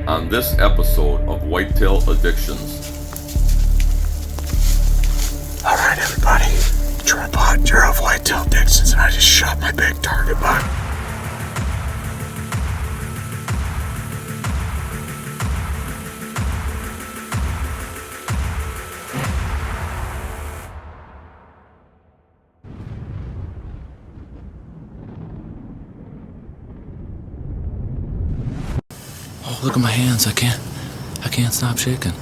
on this episode of Whitetail Addictions. Alright everybody, tripod, you're of Whitetail Addictions, and I just shot my big target buck. Oh, look at my hands. I can't stop shaking.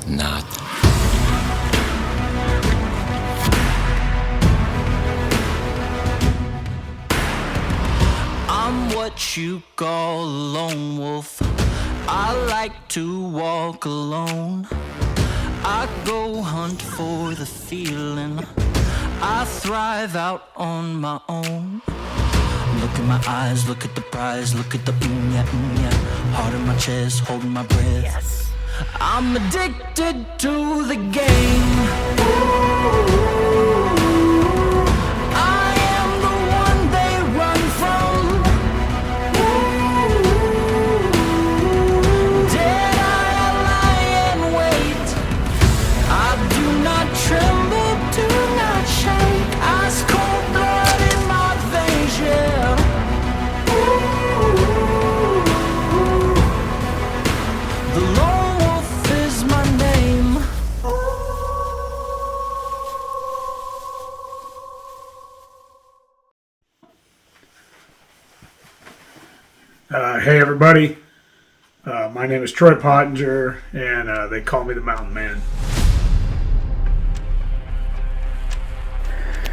Not. I'm what you call a lone wolf. I like to walk alone. I go hunt for the feeling. I thrive out on my own. Look in my eyes, look at the prize, look at the yeah. Heart in my chest, holding my breath. Yes. I'm addicted to the game. I am the one they run from. Dead I lie and wait. I do not tremble, do not shake. Ice cold blood in my veins, yeah. The lone wolf is my name. Hey everybody, my name is Troy Pottinger, and they call me the Mountain Man.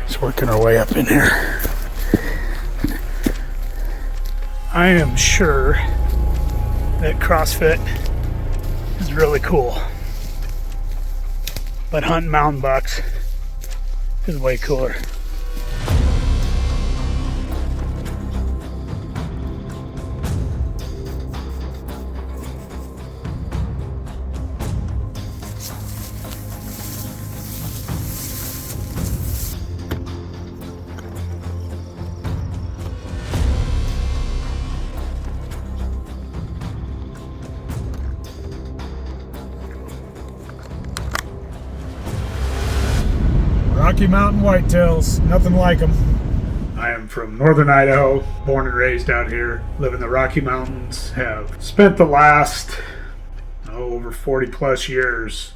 Just working our way up in here. I am sure that CrossFit is really cool, but hunting mountain bucks is way cooler. Rocky Mountain whitetails, nothing like them. I am from northern Idaho, born and raised out here, live in the Rocky Mountains, have spent the last over 40 plus years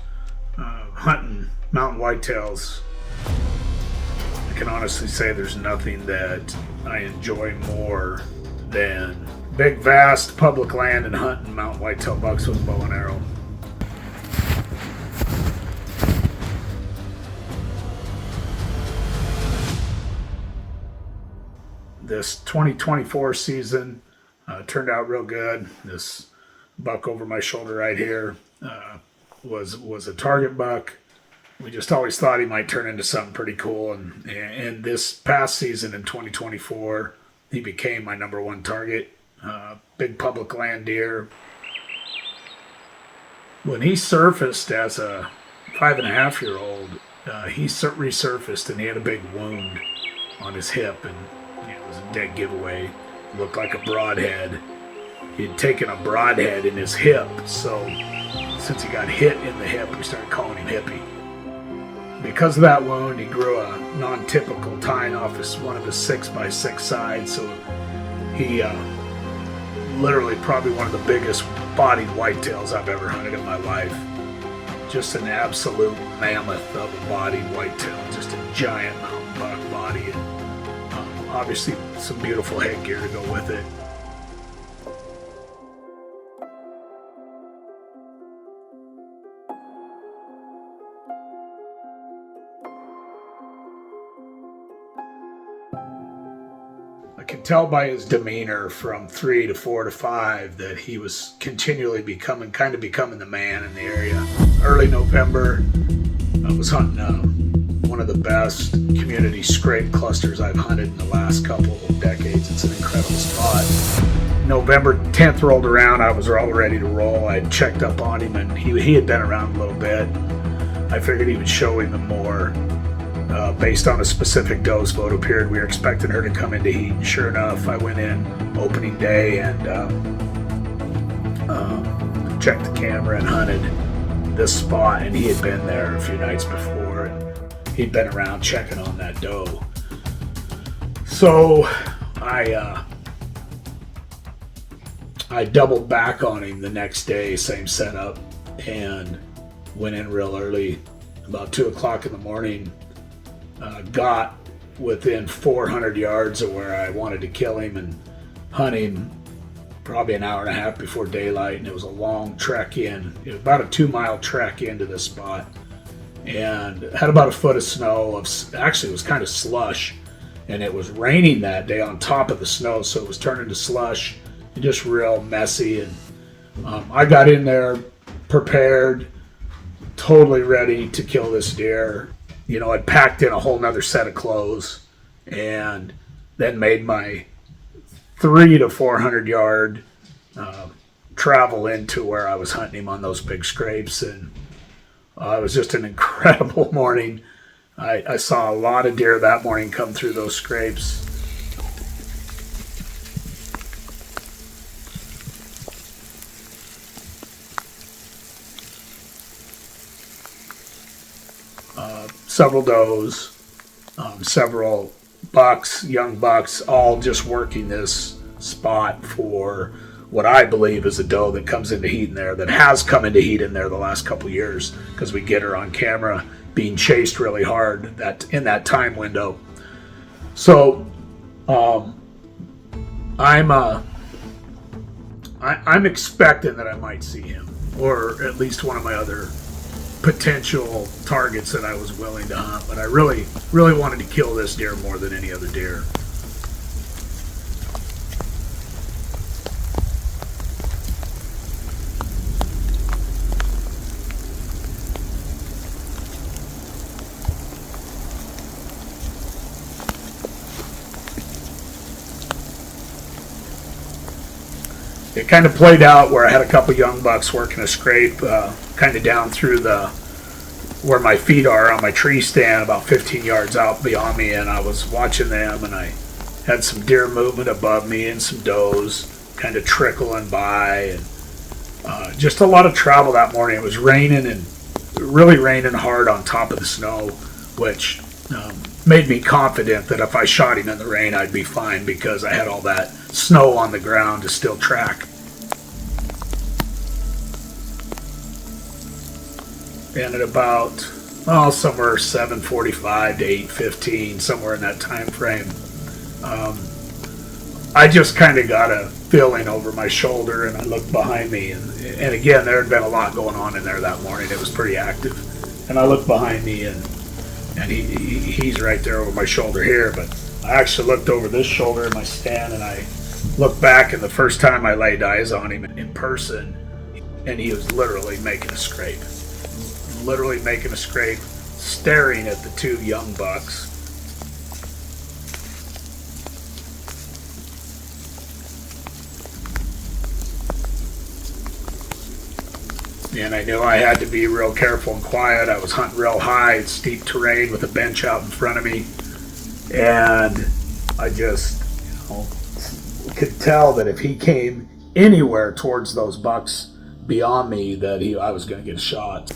hunting mountain whitetails. I can honestly say there's nothing that I enjoy more than big vast public land and hunting mountain whitetail bucks with a bow and arrow. This 2024 season turned out real good. This buck over my shoulder right here was a target buck. We just always thought he might turn into something pretty cool. And this past season in 2024, he became my number one target. Big public land deer. When he surfaced as a 5.5-year-old, he resurfaced and he had a big wound on his hip, and it was a dead giveaway. Looked like a broadhead. He'd taken a broadhead in his hip, so since he got hit in the hip, we started calling him Hippie. Because of that wound, he grew a non-typical tine off one of his 6x6 sides, so he literally probably one of the biggest bodied whitetails I've ever hunted in my life. Just an absolute mammoth of a bodied whitetail, just a giant mountain buck body. And obviously some beautiful headgear to go with it. I could tell by his demeanor from 3 to 4 to 5 that he was continually becoming the man in the area. Early November, I was hunting one of the best community scrape clusters I've hunted in the last couple of decades. It's an incredible spot. November 10th rolled around, I was all ready to roll. I checked up on him, and he had been around a little bit. I figured he would show him more. Based on a specific doe's photo period, we were expecting her to come into heat. Sure enough, I went in opening day, and checked the camera and hunted this spot, and he had been there a few nights before, and he'd been around checking on that doe. So I doubled back on him the next day, same setup, and went in real early, about 2 o'clock in the morning. Got within 400 yards of where I wanted to kill him and hunt him probably an hour and a half before daylight, and it was a long trek in. It was about a 2-mile trek into this spot, and had about a foot of snow. Actually, it was kind of slush, and it was raining that day on top of the snow, so it was turning to slush and just real messy. And I got in there prepared, totally ready to kill this deer. You know, I'd packed in a whole nother set of clothes, and then made my 300 to 400 yard travel into where I was hunting him on those big scrapes. And it was just an incredible morning. I saw a lot of deer that morning come through those scrapes. Several does, several bucks, young bucks, all just working this spot for what I believe is a doe that comes into heat in there, that has come into heat in there the last couple years, because we get her on camera being chased really hard in that time window. So I'm expecting that I might see him, or at least one of my other potential targets that I was willing to hunt. But I really wanted to kill this deer more than any other deer. It kind of played out where I had a couple young bucks working a scrape kind of down through where my feet are on my tree stand, about 15 yards out beyond me, and I was watching them, and I had some deer movement above me and some does kind of trickling by, and just a lot of travel that morning. It was raining, and really raining hard on top of the snow, which made me confident that if I shot him in the rain, I'd be fine, because I had all that snow on the ground to still track. And at about somewhere 7:45 to 8:15, somewhere in that time frame, I just kind of got a feeling over my shoulder, and I looked behind me, and again, there had been a lot going on in there that morning. It was pretty active, and I looked behind me, and he's right there over my shoulder here, but I actually looked over this shoulder in my stand, and I looked back, and the first time I laid eyes on him in person, and he was literally making a scrape, staring at the two young bucks. And I knew I had to be real careful and quiet. I was hunting real high, steep terrain with a bench out in front of me. And I just, could tell that if he came anywhere towards those bucks beyond me, that I was going to get shot.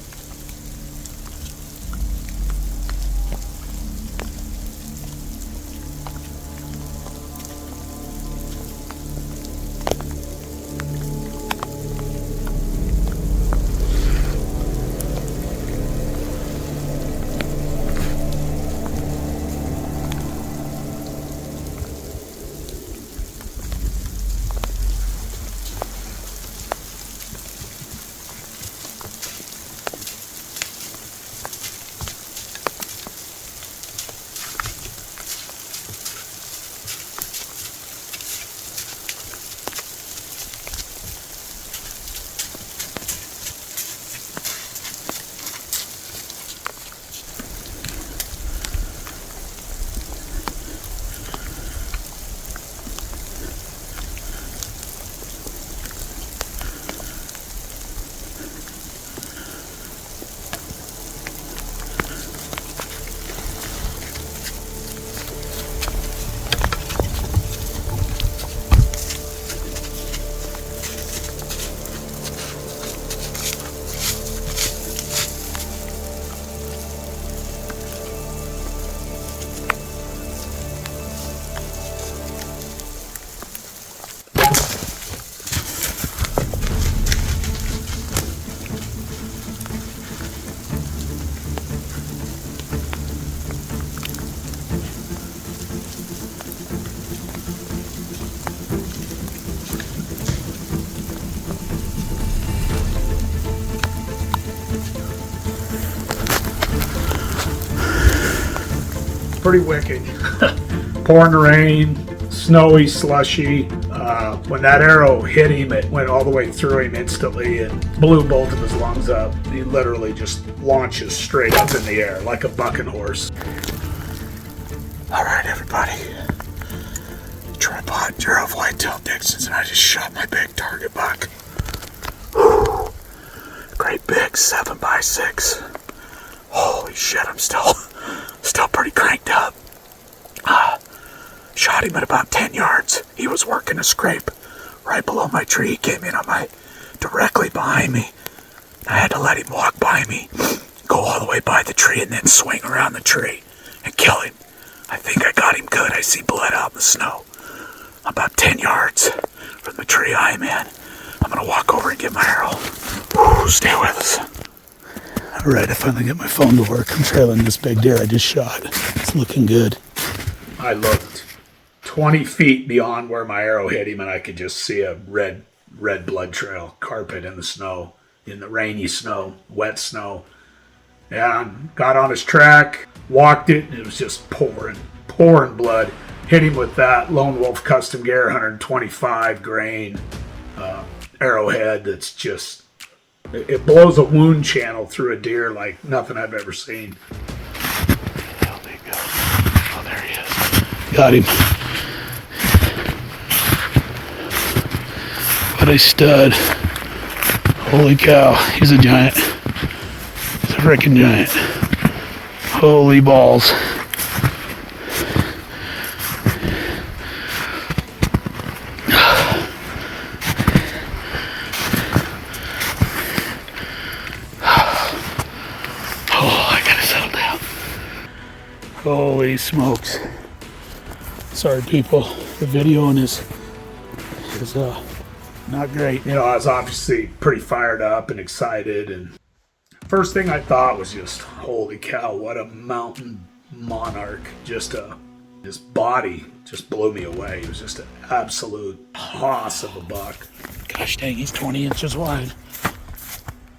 pretty wicked. Pouring rain, snowy, slushy. When that arrow hit him, it went all the way through him instantly and blew both of his lungs up. He literally just launches straight up in the air like a bucking horse. All right, everybody. Tripod, you're of Whitetail Addictions, and I just shot my big target buck. Whew. Great big 7x6. Holy shit, I'm still pretty cranked up. Shot him at about 10 yards. He was working a scrape right below my tree. He came in on directly behind me. I had to let him walk by me, go all the way by the tree, and then swing around the tree and kill him. I think I got him good. I see blood out in the snow. About 10 yards from the tree I'm in. I'm gonna walk over and get my arrow. Whew, stay with us. All right, I finally get my phone to work. I'm trailing this big deer I just shot. It's looking good. I looked 20 feet beyond where my arrow hit him, and I could just see a red blood trail, carpet in the snow, in the rainy snow, wet snow. And got on his track, walked it, and it was just pouring blood. Hit him with that Lone Wolf Custom Gear 125 grain arrowhead that's just, it blows a wound channel through a deer like nothing I've ever seen. Oh, there you go. Oh, there he is. Got him. What a stud. Holy cow. He's a giant. He's a freaking giant. Holy balls. Holy smokes. Sorry people, the video on this is not great. You know, I was obviously pretty fired up and excited, and first thing I thought was just, holy cow, what a mountain monarch. Just his body just blew me away. It was just an absolute hoss of a buck. Gosh dang, he's 20 inches wide.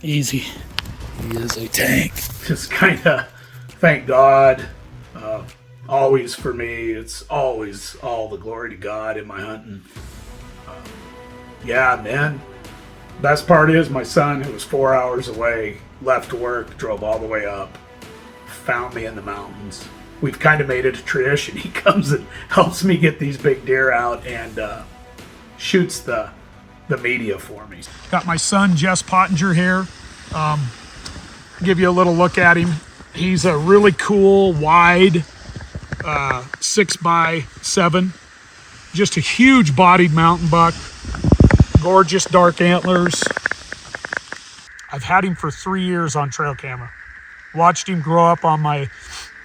Easy. He is a tank. Just kind of, thank God. Always for me, it's always all the glory to God in my hunting. Yeah, man. Best part is my son, who was 4 hours away, left work, drove all the way up, found me in the mountains. We've kind of made it a tradition. He comes and helps me get these big deer out and shoots the media for me. Got my son, Jess Pottinger, here. Give you a little look at him. He's a really cool, wide 6x7. Just a huge bodied mountain buck. Gorgeous dark antlers. I've had him for 3 years on trail camera. Watched him grow up on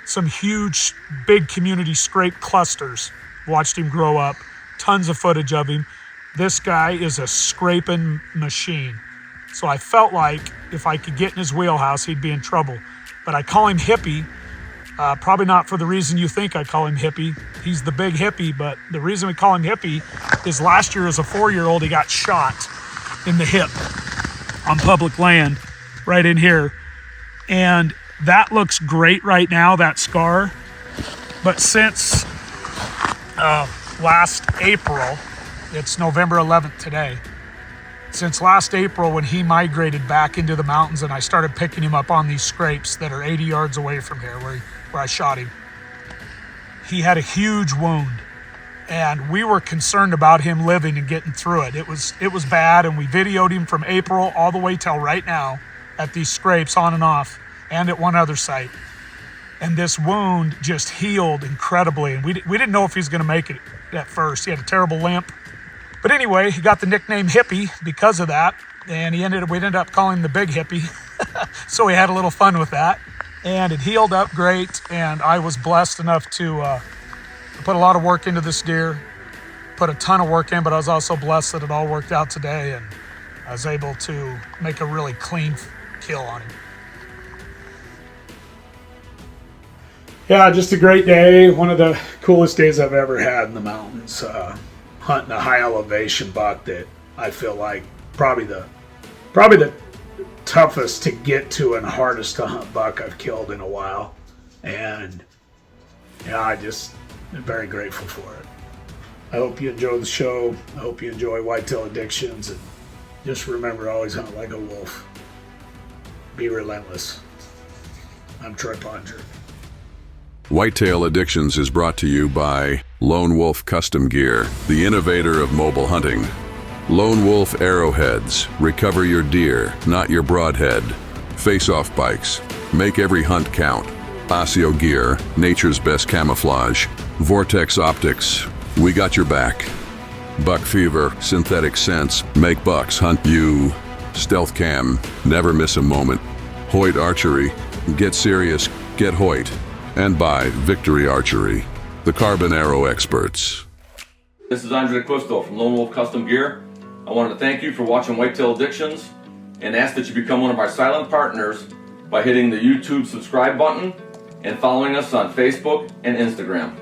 some huge, big community scrape clusters. Watched him grow up. Tons of footage of him. This guy is a scraping machine. So I felt like if I could get in his wheelhouse, he'd be in trouble. But I call him Hippie, probably not for the reason you think I call him Hippie. He's the big hippie, but the reason we call him Hippie is last year as a 4-year-old, he got shot in the hip on public land right in here. And that looks great right now, that scar. But since last April, it's November 11th today, since last April when he migrated back into the mountains and I started picking him up on these scrapes that are 80 yards away from here where I shot him, he had a huge wound. And we were concerned about him living and getting through it. It was bad, and we videoed him from April all the way till right now at these scrapes on and off, and at one other site. And this wound just healed incredibly, and we didn't know if he was going to make it at first. He had a terrible limp. But anyway, he got the nickname Hippie because of that, and we ended up calling him the Big Hippie. So we had a little fun with that, and it healed up great, and I was blessed enough to put a lot of work into this deer, put a ton of work in, but I was also blessed that it all worked out today, and I was able to make a really clean kill on him. Yeah, just a great day. One of the coolest days I've ever had in the mountains. Hunting a high elevation buck that I feel like probably the toughest to get to and hardest to hunt buck I've killed in a while. And yeah, I just am very grateful for it. I hope you enjoy the show. I hope you enjoy Whitetail Addictions. And just remember, always hunt like a wolf. Be relentless. I'm Troy Pottinger. Whitetail Addictions is brought to you by Lone Wolf Custom Gear, the innovator of mobile hunting. Lone Wolf Arrowheads, recover your deer, not your broadhead. Face-off bikes, make every hunt count. Osseo Gear, nature's best camouflage. Vortex Optics, we got your back. Buck Fever, synthetic scents, make bucks hunt you. Stealth Cam, never miss a moment. Hoyt Archery, get serious, get Hoyt. And by Victory Archery, the carbon arrow experts. This is Andre Custo from Lone Wolf Custom Gear. I wanted to thank you for watching Whitetail Addictions and ask that you become one of our silent partners by hitting the YouTube subscribe button and following us on Facebook and Instagram.